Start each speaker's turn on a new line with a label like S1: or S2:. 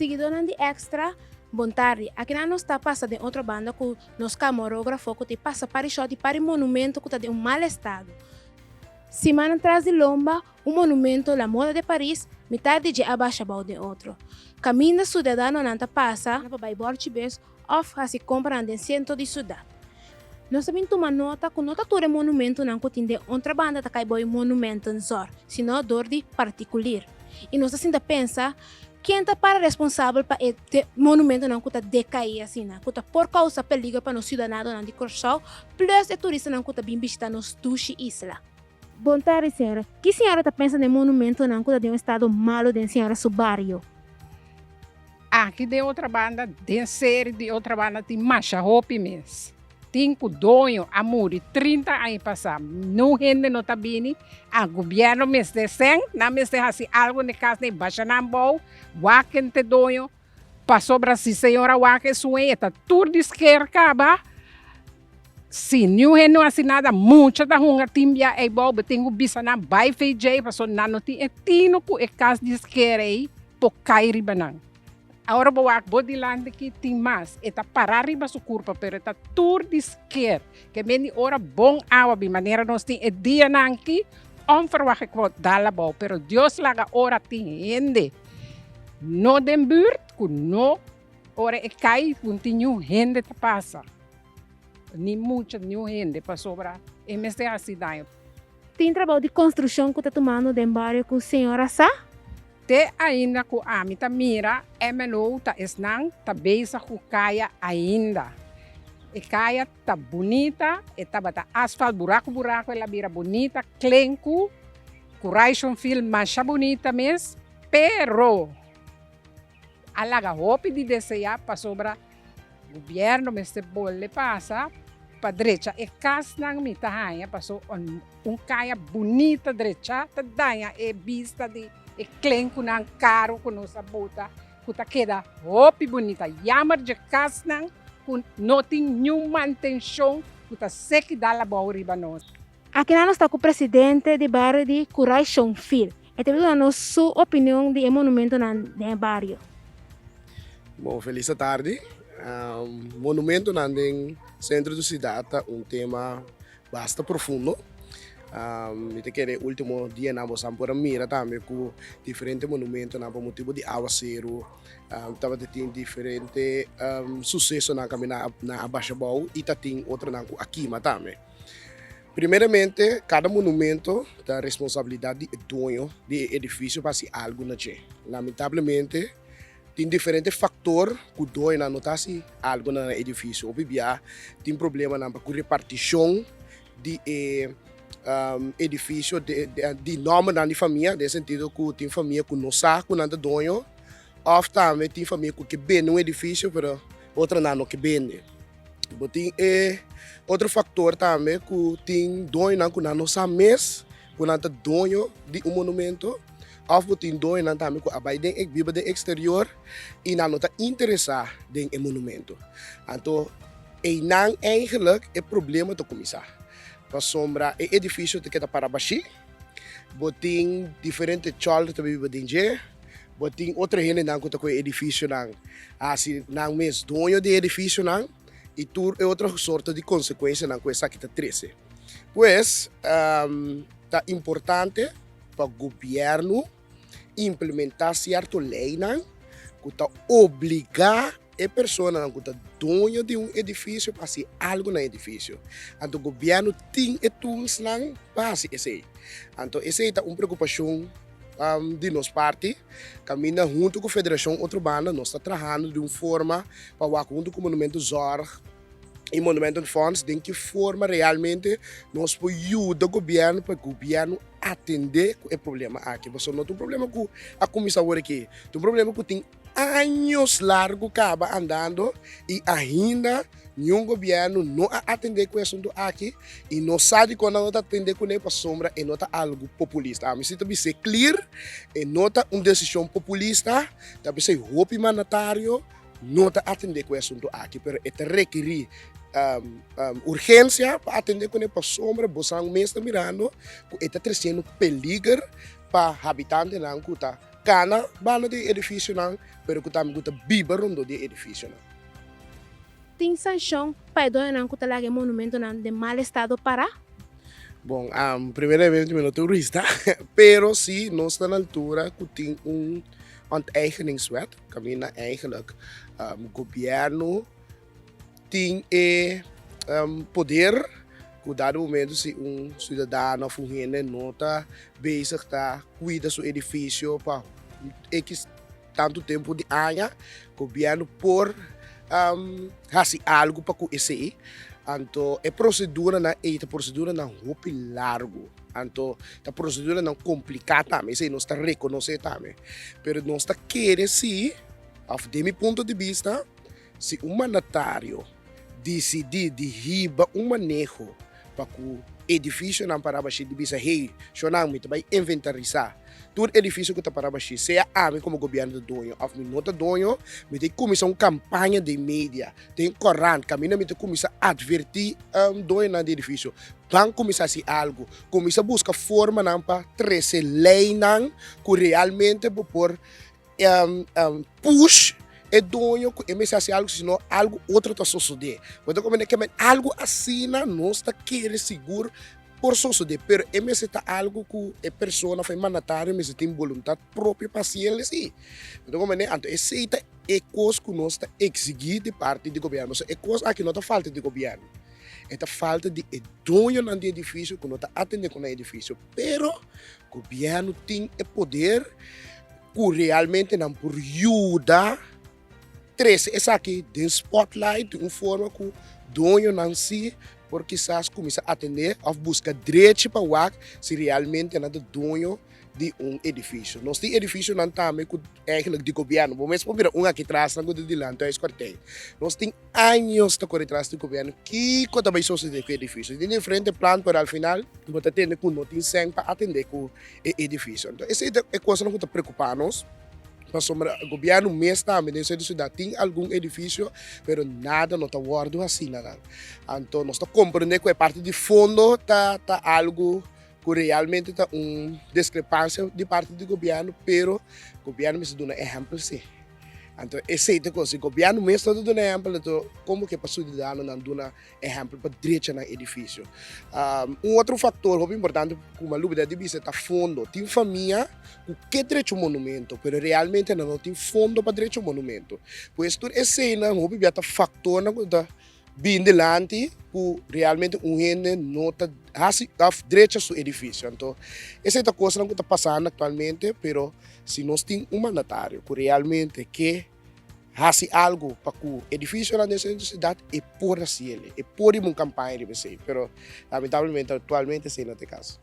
S1: seguidores de extra, bom tarde. Aqui não está passando em outra banda com nos camarógrafos que te passa para o shot para o monumento que está de mal estado. Semana atrás de Lomba, o monumento La Moda de Paris, metade de abaixo de outro. Caminho cidadão não passa para baibor tibes ou se compra no centro de cidade. Nós também tomamos nota que não todo monumento não tem outra banda que cai boi monumento em zor, senão dor de particular. E nós assim pensa quem está para responsável para este monumento não está decair assim, não está por causa perigo para os cidadãos não de Corsal, plus o turista não está bem visitar nos duche isla. Bom tarde, senhora. Que senhora está pensando em monumento não está de um estado malo de senhora Subario?
S2: Aqui de outra banda, de série de outra banda, tem Masha Hopi mesmo. Tem o dono, amor, 30 anos passados. Não rende no tabini. O governo me descem, não me assim algo na casa de Baixanambou, Waken te dono, passou para si senhora Waken sueta, tudo de esquerda acaba. Sim, não rende assim nada, muita da hunga timbia é bom, tenho bisa na vai feijei, passou não tem tino com a casa de esquerda aí, por cair ribanang. Agora vou body land que tem mais, está para arriba sua curva, pero está tudo de esquerda, que bem hora bom água, de maneira nós tem dia nanki, onverwacht que vou dar bom, pero Deus laga ora tem gente, no den buurt, no ora e cai, continue gente te passa, nem muita new gente para sobrar, e me se assim daí.
S1: Tem trabalho de construção que está tomando dentro do bairro com a senhora Sá?
S2: Te ainda com a mita mira, MNO tá esnang, tá beisa com caia ainda. E caia tá bonita, e tá bata asfalto, buraco, ela vira bonita, clenco, curation film, mancha bonita mesmo, pero alaga hopi de desejar para sobra governo, mas te bole passa, para direita, e cas nang mita hanya, passou caia bonita direita, tá danha e vista de e clenco ng caro com nossa bota, que queda hopi bonita, yamar de casa nang, com não tem nenhuma manutenção, que tá seque dala boa riba nós.
S1: Aqui nós está com o presidente de bairro de Curation Film. E também dando sua opinião de monumento no bairro.
S3: Bom, feliz tarde. Monumento no centro da cidade é tema bastante profundo. Ito kaya último dia na bosam por mira também com diferentes monumentos na motivo de aguacero, tava tem diferente sucesso na caminhada na Abaixabau e tem outra na aqui também. Primeiramente, cada monumento tem a responsabilidade do dono do edifício para se algo na gente. Lamentavelmente, tem diferentes fatores que o dono não está se algo no edifício. Ou tem problema na repartição de edifício de nome da família, nesse sentido que tem família que não sabe que não é dono, ou também tem família que vende um edifício, mas outra não que vende. Tem outro fator também que tem dono que não sabe mesmo, que não é dono de um monumento, ou tem dono também que vive do exterior e não está interessado em monumento. Então, não eigenlijk é problema de começar. Para sombra e edifício que está para baixo, botem diferentes cholas que vive dentro, botem outra gente não que com edifício não, assim não mesmo dono de edifício não, e tudo é outra sorte de consequência não com essa que está 13. Pois, tá importante para o governo implementar certa lei não, que está obrigar a pessoa que está dono de um edifício para fazer algo no edifício. Então, o governo tem tools para fazer isso. Então, essa é uma preocupação de nossa parte. Caminha junto com a Federação Urbana, nós estamos trabalhando de uma forma para junto com o Monumento Zor e Monumento Funds, de que forma realmente nós podemos ajudar o governo para o governo atender o problema aqui. Você não tem um problema com a comissão aqui, tem um problema que tem anos largo acaba andando e ainda nenhum governo não atende com esse assunto aqui e não sabe quando não atende com ele para sombra e nota algo populista. A mim se também ser clear e nota uma decisão populista, também ser roupa mandatário, nota atender com esse assunto aqui, pero é requerir urgência para atender com ele para sombra, você mesmo está mirando, está trazendo peligro para habitantes não que está cana bana de edifício não, pero que também guta biba rondo de edifício não.
S1: Tem sanção para doer não que tá monumento não de mal estado para?
S3: Bom, primeiramente eu não turista, pero sim, nós está na altura que tem onteigeningswet. Camina eigenlijk governo tem poder que dado momento se cidadão of nota bezig está cuida seu edifício para X tanto tempo de ano, governo por fazer algo para que esse anto a procedura não roupa largo anto a procedura não complicada também se não está reconhecer também pero não está querer se de meu ponto de vista se mandatário decidir de riba manejo para que o edifício não para baixo de vista hey só não me vai inventarizar todo edifício que está para baixo seja a mim como governo do dono of me nota dono me tem começar uma campanha de mídia tem corrente caminho me tem começar a advertir dono do edifício vão começar a ser algo começar a buscar forma não para trazer lei não que realmente por push é dono que começar a ser algo senão algo outro está suceder então como é que algo assim não está querendo seguro por suceder, pero esse está algo que a pessoa foi mandatária, mas tem vontade própria para si ele sim. Então como é, então esse é coisa que nós está exigir de parte do governo, é coisa aqui não está falta de governo, é falta de dono no edifício que não está atendendo com o edifício, pero o governo tem o poder que realmente não por ajuda trazer essa aqui de spotlight de uma forma que o dono não se porque quizás começa a atender ou buscar direito para o se realmente é dono de edifício. Nós temos edifício não também que eigenlijk de governo. Vamos ver aqui atrás não de lá, então é quartel. Nós temos anos de correr atrás do governo que também sucede com o edifício. Tem diferente plano para ao final, você tem que não tem sangue para atender com o edifício. Então essa é coisa que preocupa nos. Mas o governo mesmo também nessa cidade tem algum edifício, mas nada não está guardado assim nada. Então nós estamos compreendendo que a parte de fundo está algo que realmente está discrepância de parte do governo, pero o governo me dá um exemplo sim. Então essa é a coisa, o governo mesmo está dando um exemplo, então como que para o cidadão não dá um exemplo para direito no edifício. Outro fator muito importante, como a dúvida de vista, é fundo. Tem família que direito ao monumento, mas realmente não tem fundo para direito ao monumento. Pois tudo esse é um fator que bem delante, que realmente gente não está direito ao seu edifício. Então essa é a coisa que está passando atualmente, mas se nós temos mandatário que realmente que faz algo para que o edifício na cidade é por assim, é por uma campanha de você, mas lamentavelmente atualmente esse não é o caso.